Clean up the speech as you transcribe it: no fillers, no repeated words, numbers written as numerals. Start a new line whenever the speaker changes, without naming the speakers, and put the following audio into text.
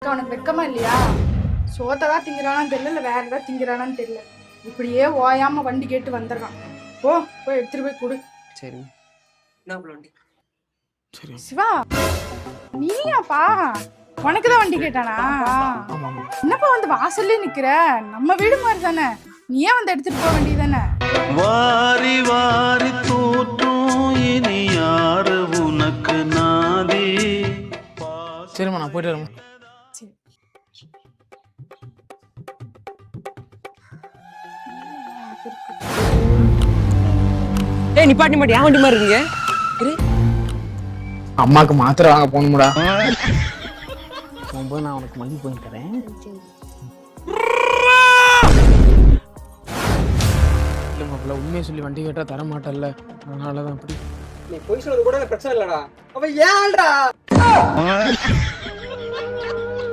இருக்க உனக்கு வெக்கமா இல்லையா? சோத்ததான் திங்கிறானான்னு தெரியல, இல்ல வேற ஏதாவது திங்கிறானான்னு தெரியல. இப்படியே ஓயாம வண்டி கேட்டு வந்துடுறான். போய் எடுத்துட்டு போய் கொடு.
சரி வண்டி.
சரி
சிவா, நீயாப்பா? உனக்குதான் வண்டி கேட்டானா? என்னப்பா வந்து வாசல்லே நிக்கிற? நம்ம வீடு மாதிரி தானே, நீயே வந்து எடுத்துட்டு போக வேண்டியதானே?
வாரி வாரி தூற்றும் இனி யாரு உனக்கு நாதி.
சரிம்மா நான் போயிட்டு வரேன்.
நிப்பாட்டி மாட்டி ஏன் வண்டி மாதிரி இருக்கீங்க?
அம்மாக்கு மாத்திரை வாங்க போகணும்டா. போகும்போது நான் உனக்கு மணி போய் தரேன். இல்லை மாப்பிள்ள, உண்மையை சொல்லி வண்டி கேட்டா தர மாட்டேன்ல, அதனாலதான் அப்படி.
நீ போய் சொல்றது கூட பிரச்சனை இல்லடா. அவ ஏன்டா